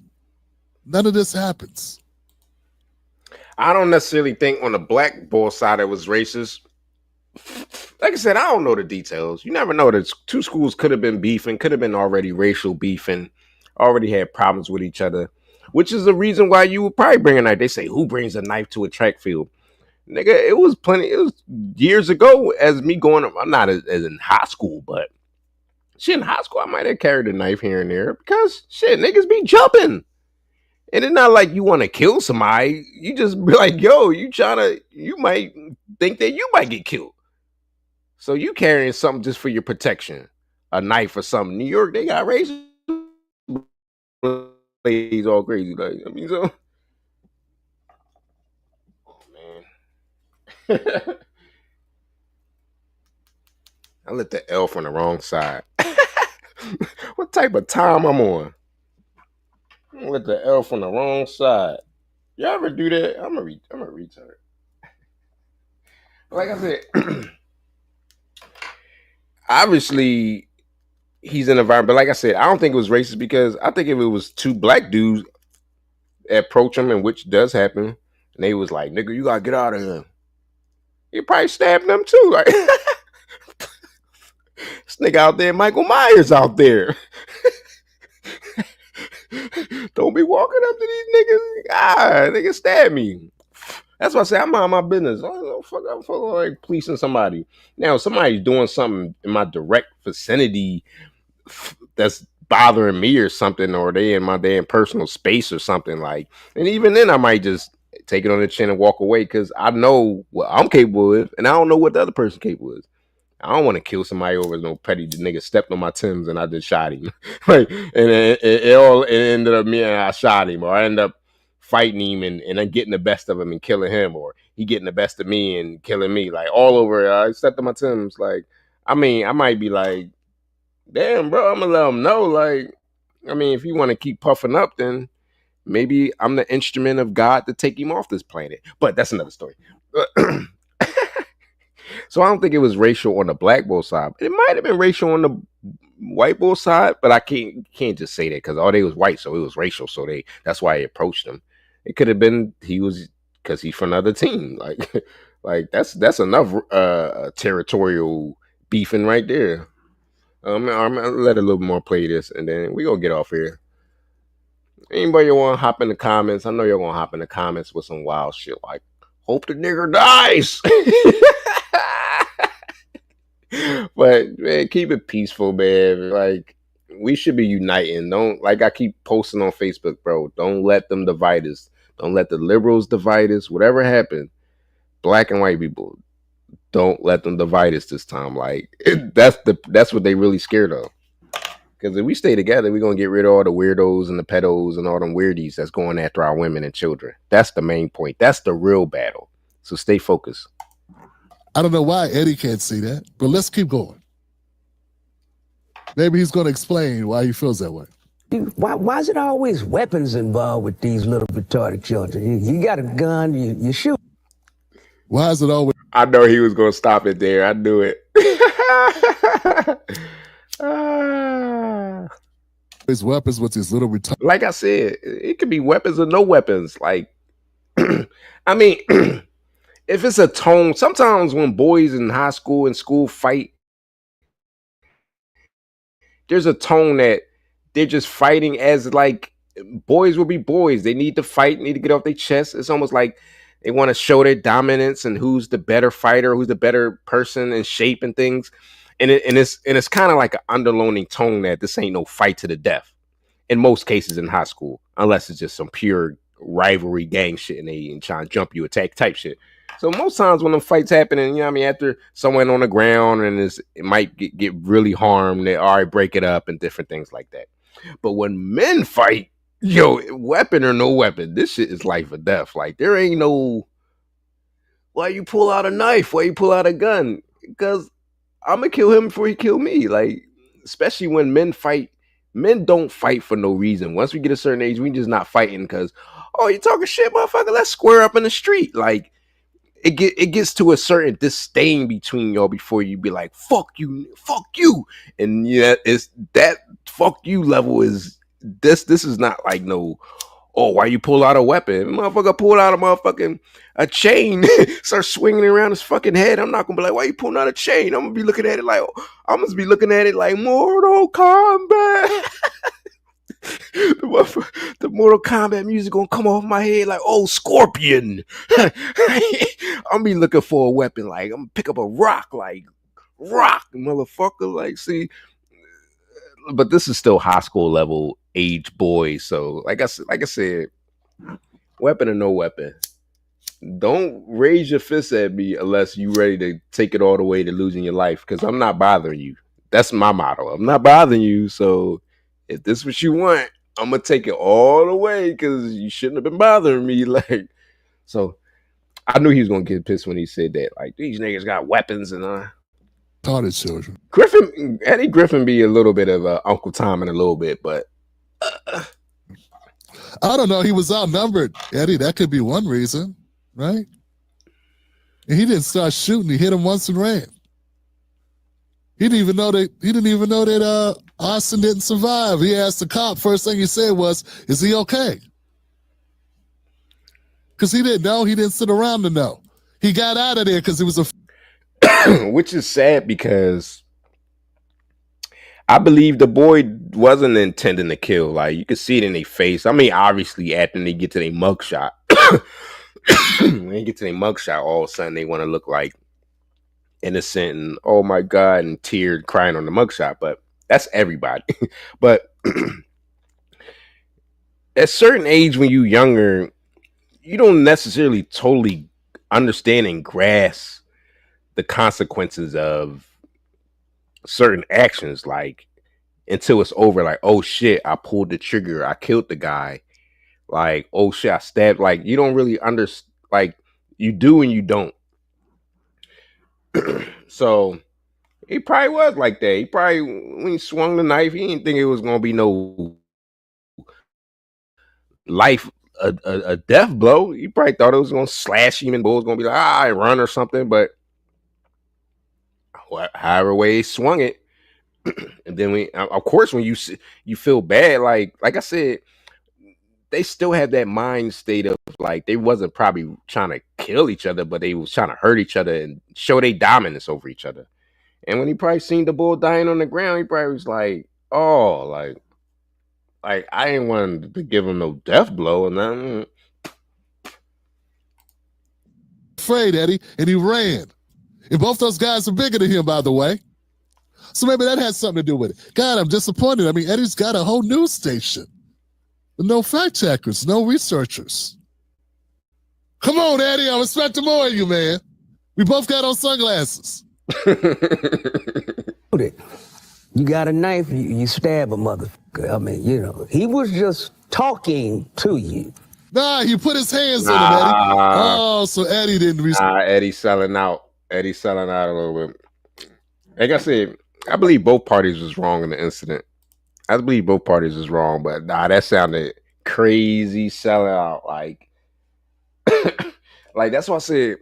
Speaker 17: none of this happens.
Speaker 1: I don't necessarily think on the black ball side it was racist. Like I said, I don't know the details. You never know. That two schools could have been beefing, could have been already racial beefing, already had problems with each other, which is the reason why you would probably bring a knife. They say, who brings a knife to a track field? Nigga, it was years ago as me going, I'm not as in high school, but shit, in high school, I might have carried a knife here and there because shit, niggas be jumping. And it's not like you want to kill somebody. You just be like, yo, you might think that you might get killed. So you carrying something just for your protection, a knife or something. New York, they got races all crazy. Like, I mean, so. Oh, man. I lit the elf on the wrong side. What type of time I'm on? I lit the elf on the wrong side. You ever do that? I'm a retard. Like I said, obviously he's in an environment, but like I said, I don't think it was racist because I think if it was two black dudes approach him, and which does happen, and they was like, nigga, you gotta get out of here. He probably stabbed them too. Like this nigga out there, Michael Myers out there. Don't be walking up to these niggas. Nigga stab me. That's why I say I'm on my business. I'm like policing somebody. Now, if somebody's doing something in my direct vicinity that's bothering me or something, or they in my damn personal space or something, like, and even then I might just take it on the chin and walk away because I know what I'm capable of and I don't know what the other person capable of. I don't want to kill somebody over no petty nigga stepped on my Timbs and I just shot him. Right. And it ended up me and I shot him, or I end up fighting him and I'm getting the best of him and killing him, or he getting the best of me and killing me. Like all over, I stepped on my Timbs. Like, I mean, I might be like, damn, bro, I'm gonna let him know. Like, I mean, if you want to keep puffing up, then maybe I'm the instrument of God to take him off this planet. But that's another story. So I don't think it was racial on the black bull side. It might have been racial on the white bull side, but I can't just say that because all they was white, so it was racial. So that's why I approached him. It could have been he was because he's from another team. Like that's enough territorial beefing right there. I'm gonna let a little more play this, and then we gonna get off here. Anybody want to hop in the comments? I know you're gonna hop in the comments with some wild shit like, "Hope the nigger dies." But man, keep it peaceful, man. Like we should be uniting. Don't, like I keep posting on Facebook, bro. Don't let them divide us. Don't let the liberals divide us. Whatever happened, black and white people, don't let them divide us this time. Like that's what they really scared of. Because if we stay together, we're gonna get rid of all the weirdos and the pedos and all them weirdies that's going after our women and children. That's the main point. That's the real battle. So stay focused.
Speaker 17: I don't know why Eddie can't see that, but let's keep going. Maybe he's going to explain why he feels that way.
Speaker 19: Dude, why is it always weapons involved with these little retarded children? You got a gun, you shoot.
Speaker 17: Why is it always?
Speaker 1: I know he was going to stop it there. I knew it.
Speaker 17: his weapons with his little retarded.
Speaker 1: Like I said, it could be weapons or no weapons. Like, I mean, if it's a tone, sometimes when boys in high school and school fight, there's a tone that they're just fighting as like boys will be boys. They need to fight, need to get off their chest. It's almost like they want to show their dominance and who's the better fighter, who's the better person in shape and things. And it's kind of like an underlining tone that this ain't no fight to the death in most cases in high school, unless it's just some pure rivalry gang shit and they trying to jump you attack type shit. So most times when them fights happen, and you know what I mean, after someone on the ground and it might get really harmed, they all right, break it up and different things like that. But when men fight, yo, weapon or no weapon, this shit is life or death. Like there ain't no why you pull out a knife, why you pull out a gun, because I'm gonna kill him before he kill me. Like especially when men fight, men don't fight for no reason. Once we get a certain age, we just not fighting because oh, you talking shit, motherfucker. Let's square up in the street. Like it gets to a certain disdain between y'all before you be like, fuck you. And yeah, it's that fuck you level is this is not like no, oh, why you pull out a weapon? Motherfucker pulled out a chain, start swinging around his fucking head. I'm not gonna be like, why you pulling out a chain? I'm gonna be looking at it like Mortal Kombat. The Mortal Kombat music gonna come off my head like, oh, Scorpion. I'm be looking for a weapon, like I'm gonna pick up a rock, motherfucker. Like, see, but this is still high school level age boys. So, like I said, weapon or no weapon, don't raise your fist at me unless you ready to take it all the way to losing your life. Because I'm not bothering you. That's my motto. I'm not bothering you. So. If this is what you want, I'm gonna take it all the way because you shouldn't have been bothering me. Like, so I knew he was gonna get pissed when he said that. Like, these niggas got weapons and
Speaker 17: retarded children.
Speaker 1: Eddie Griffin be a little bit of Uncle Tom in a little bit, but
Speaker 17: I don't know. He was outnumbered, Eddie. That could be one reason, right? And he didn't start shooting. He hit him once and ran. He didn't even know that Austin didn't survive. He asked the cop, first thing he said was, is he okay? Because he didn't know. He didn't sit around to know. He got out of there because it was a...
Speaker 1: Which is sad because I believe the boy wasn't intending to kill. Like, you could see it in their face. I mean, obviously, after they get to their mugshot, when they get to their mugshot, all of a sudden they want to look like innocent and oh my god and teared crying on the mugshot, but that's everybody. But at a certain age when you're younger, you don't necessarily totally understand and grasp the consequences of certain actions, like until it's over. Like, oh shit, I pulled the trigger, I killed the guy. Like, oh shit, I stabbed. Like, you don't really understand. Like, you do and you don't. So he probably was like that. He probably, when he swung the knife, he didn't think it was gonna be no life, a death blow. He probably thought it was gonna slash him and Bull was gonna be like, I run or something. But however way he swung it, and then of course, when you feel bad, like I said, they still have that mind state of like they wasn't probably trying to kill each other, but they was trying to hurt each other and show their dominance over each other. And when he probably seen the bull dying on the ground, he probably was like, oh, like I ain't wanted to give him no death blow or nothing.
Speaker 17: Afraid, Eddie, and he ran. And both those guys are bigger than him, by the way. So maybe that has something to do with it. God, I'm disappointed. I mean, Eddie's got a whole news station. No fact checkers, no researchers. Come on, Eddie. I'm expecting more of you, man. We both got on sunglasses.
Speaker 19: You got a knife, you stab a motherfucker. I mean, you know, he was just talking to you.
Speaker 17: Nah, he put his hands on him, Eddie. Oh, so Eddie didn't
Speaker 1: Eddie's selling out. Eddie's selling out a little bit. Like I said, I believe both parties was wrong in the incident. I believe both parties was wrong, but nah, that sounded crazy selling out. Like, like that's why I said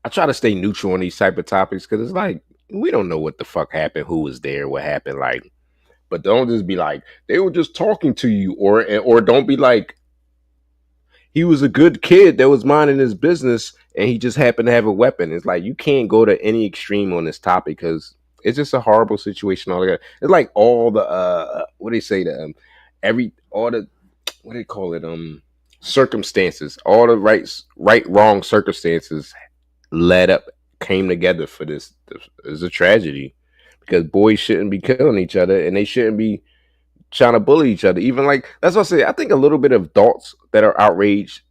Speaker 1: I try to stay neutral on these type of topics because it's like we don't know what the fuck happened, who was there, what happened. Like, But don't just be like they were just talking to you, or don't be like he was a good kid that was minding his business and he just happened to have a weapon. It's like you can't go to any extreme on this topic because it's just a horrible situation altogether. It's like all the what do they say, the all the what do they call it, circumstances, all the wrong circumstances led up, came together for this. It's a tragedy because boys shouldn't be killing each other and they shouldn't be trying to bully each other. Even like that's what I say. I think a little bit of adults that are outraged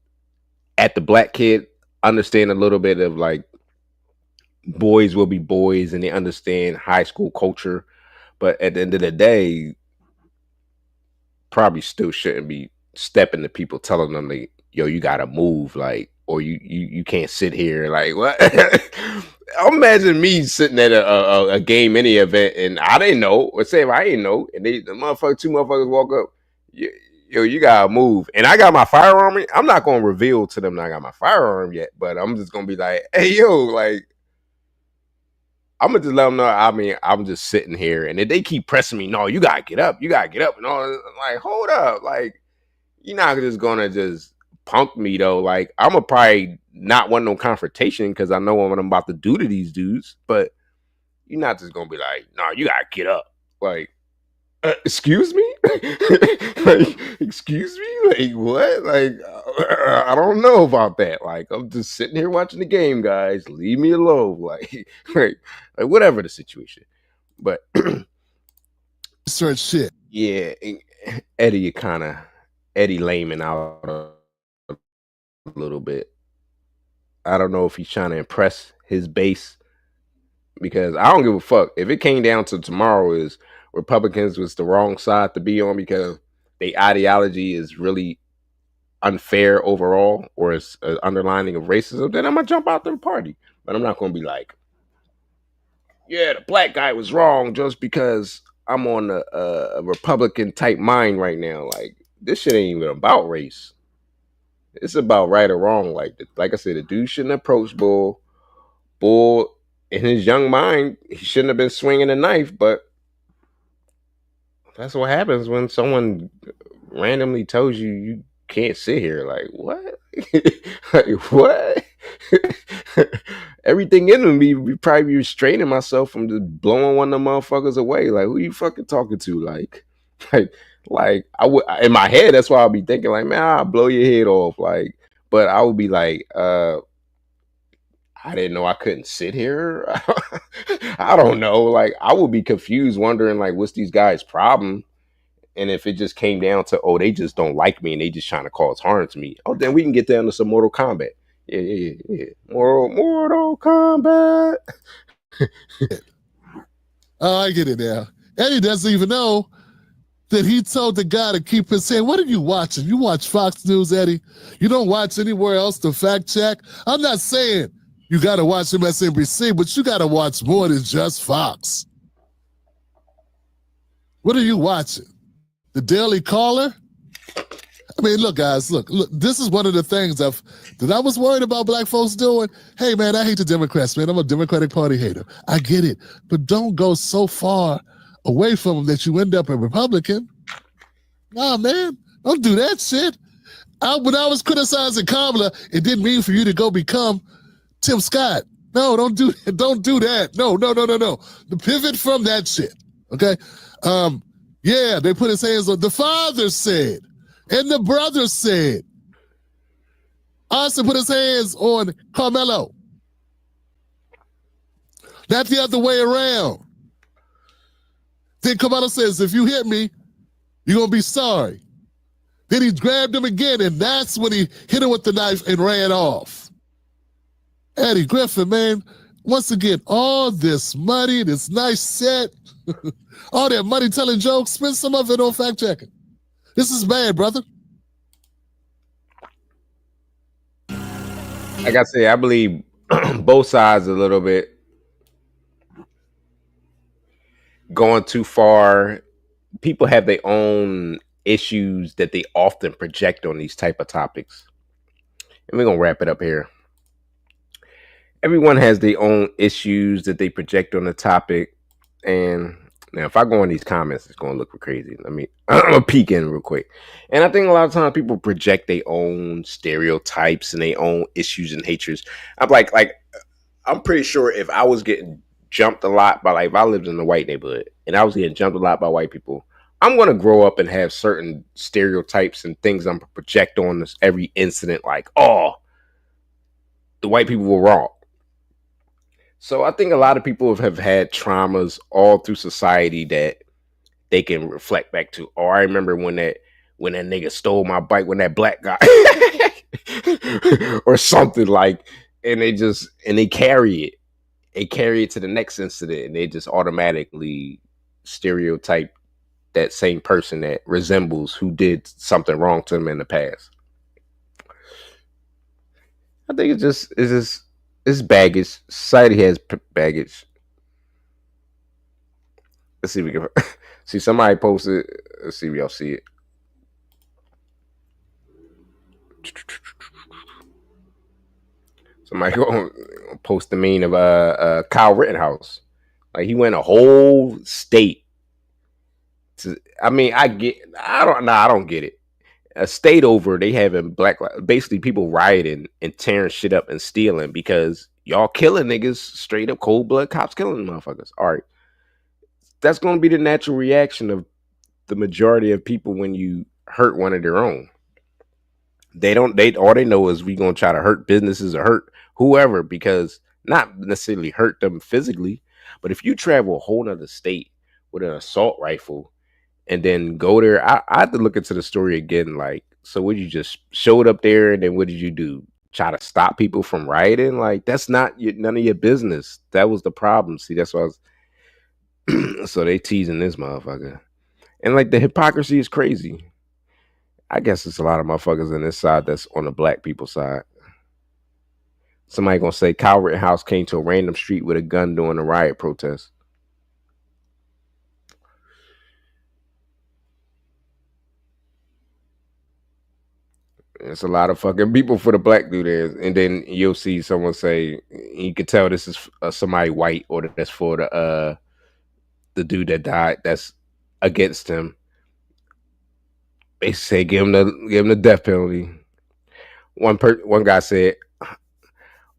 Speaker 1: at the black kid understand a little bit of like boys will be boys and they understand high school culture. But at the end of the day, probably still shouldn't be stepping to people telling them like, yo, you gotta move, like, or you can't sit here. Like what? Imagine me sitting at a game, any event, and I didn't know, or say if I didn't know, and the two motherfuckers walk up, yo, you gotta move. And I got my firearm. I'm not gonna reveal to them that I got my firearm yet, but I'm just gonna be like, hey, yo, like, I'm gonna just let them know. I mean, I'm just sitting here, and if they keep pressing me, no, you gotta get up, and all. I'm like, hold up, like, you're not just gonna just punk me though. Like, I'm gonna probably not want no confrontation because I know what I'm about to do to these dudes. But you're not just gonna be like, no, you gotta get up, like. Excuse me? Like, excuse me? Like, what? Like, I don't know about that. Like, I'm just sitting here watching the game, guys. Leave me alone. Like, like whatever the situation. But
Speaker 17: search shit.
Speaker 1: Yeah, Eddie Layman out a little bit. I don't know if he's trying to impress his base because I don't give a fuck. If it came down to tomorrow is Republicans was the wrong side to be on because their ideology is really unfair overall, or it's an underlining of racism, then I'm gonna jump out the party. But I'm not gonna be like, yeah, the black guy was wrong just because I'm on a Republican type mind right now. Like, this shit ain't even about race. It's about right or wrong. Like I said, the dude shouldn't approach Bull in his young mind. He shouldn't have been swinging a knife, but that's what happens when someone randomly tells you you can't sit here. Like, what? Like, what? Everything in me would probably be restraining myself from just blowing one of the motherfuckers away. Like, who you fucking talking to? Like I would in my head. That's why I'll be thinking like, man, I'll blow your head off. Like, but I would be like, I didn't know I couldn't sit here. I don't know. Like, I would be confused, wondering like, what's these guys' problem? And if it just came down to, oh, they just don't like me and they just trying to cause harm to me. Oh, then we can get down to some Mortal Kombat. Yeah. Mortal Kombat.
Speaker 17: Oh, I get it now. Eddie doesn't even know that he told the guy to keep his hand. What are you watching? You watch Fox News, Eddie? You don't watch anywhere else to fact check? I'm not saying you got to watch MSNBC, but you got to watch more than just Fox. What are you watching? The Daily Caller? I mean, look, guys, look, this is one of the things that I was worried about black folks doing. Hey, man, I hate the Democrats, man. I'm a Democratic Party hater. I get it. But don't go so far away from them that you end up a Republican. Nah, man, don't do that shit. When I was criticizing Kamala, it didn't mean for you to go become Tim Scott. No, don't do that. No. The pivot from that shit, okay? Yeah, they put his hands on. The father said, and the brother said. Austin put his hands on Karmelo. Not the other way around. Then Karmelo says, if you hit me, you're going to be sorry. Then he grabbed him again, and that's when he hit him with the knife and ran off. Eddie Griffin, man, once again, all this money, this nice set, all that money telling jokes, spend some of it on fact checking. This is bad, brother.
Speaker 1: Like I said, I believe both sides a little bit going too far. People have their own issues that they often project on these type of topics. And we're going to wrap it up here. Everyone has their own issues that they project on the topic. And Now, if I go in these comments, it's gonna look crazy. I'm gonna peek in real quick. And I think a lot of times people project their own stereotypes and their own issues and hatreds. I'm pretty sure if I was getting jumped a lot by, like, if I lived in a white neighborhood and I was getting jumped a lot by white people, I'm gonna grow up and have certain stereotypes and things I'm gonna project on this every incident, like, oh, the white people were wrong. So I think a lot of people have had traumas all through society that they can reflect back to. Oh, I remember when that nigga stole my bike, when that black guy or something, like, and they carry it. They carry it to the next incident, and they just automatically stereotype that same person that resembles who did something wrong to them in the past. I think it's baggage. Society has baggage. Let's see if we can see somebody posted. Let's see if y'all see it. Somebody go post the meme of Kyle Rittenhouse. Like, he went a whole state to, I don't get it. A state over, they having basically people rioting and tearing shit up and stealing because y'all killing niggas, straight up cold blood cops killing motherfuckers. All right. That's going to be the natural reaction of the majority of people when you hurt one of their own. All they know is we going to try to hurt businesses or hurt whoever, because not necessarily hurt them physically, but if you travel a whole nother state with an assault rifle and then go there, I have to look into the story again. Like, so would you just showed up there and then what did you do? Try to stop people from rioting? Like, that's not none of your business. That was the problem. See, that's why I was so they teasing this motherfucker. And like, the hypocrisy is crazy. I guess it's a lot of motherfuckers on this side that's on the black people side. Somebody gonna say Kyle Rittenhouse came to a random street with a gun during a riot protest. It's a lot of fucking people for the black dude there. And then you'll see someone say, you can tell this is somebody white, or that's for the dude that died that's against him. They say give him the death penalty. One guy said,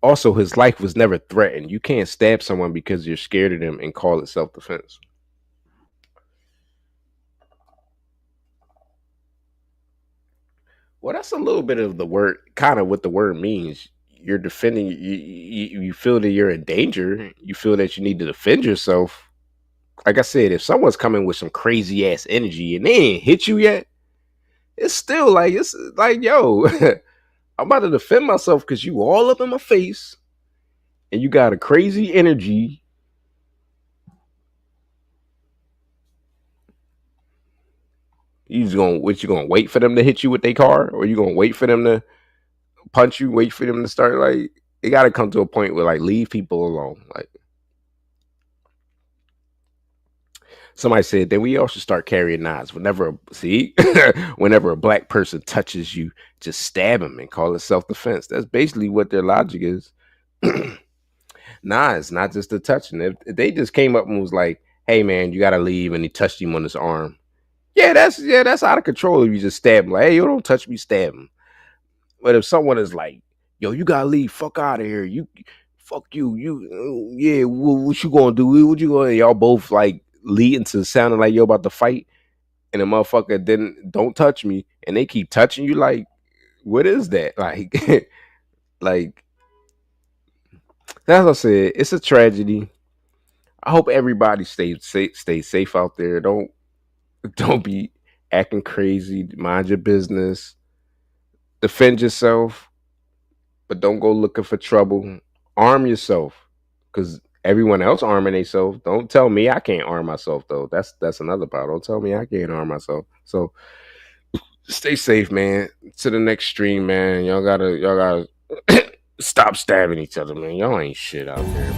Speaker 1: also, his life was never threatened. You can't stab someone because you're scared of them and call it self-defense. Well, that's a little bit of the word, kind of what the word means. You're defending, you feel that you're in danger. You feel that you need to defend yourself. Like I said, if someone's coming with some crazy ass energy and they ain't hit you yet, it's like, yo, I'm about to defend myself because you all up in my face and you got a crazy energy. You gonna wait for them to hit you with their car, or you gonna wait for them to punch you, wait for them to start? Like, it gotta come to a point where, like, leave people alone. Like, somebody said that we all should start carrying knives. Whenever a black person touches you, just stab him and call it self-defense. That's basically what their logic is. Nah, it's not just the touching. If they just came up and was like, hey man, you gotta leave, and he touched him on his arm, that's out of control. If you just stab him, like, hey, yo, don't touch me, stab him. But if someone is like, yo, you gotta leave, fuck out of here, fuck you, what you gonna do? What you gonna? Y'all both like leading to sounding like you're about to fight, and the motherfucker don't touch me, and they keep touching you. Like, what is that? Like, like, as I said, it's a tragedy. I hope everybody stay safe out there. Don't be acting crazy. Mind your business. Defend yourself, but don't go looking for trouble. Arm yourself, because everyone else arming themselves. Don't tell me I can't arm myself, though. That's another part. Don't tell me I can't arm myself. So stay safe, man. To the next stream, man. Y'all gotta stop stabbing each other, man. Y'all ain't shit out there.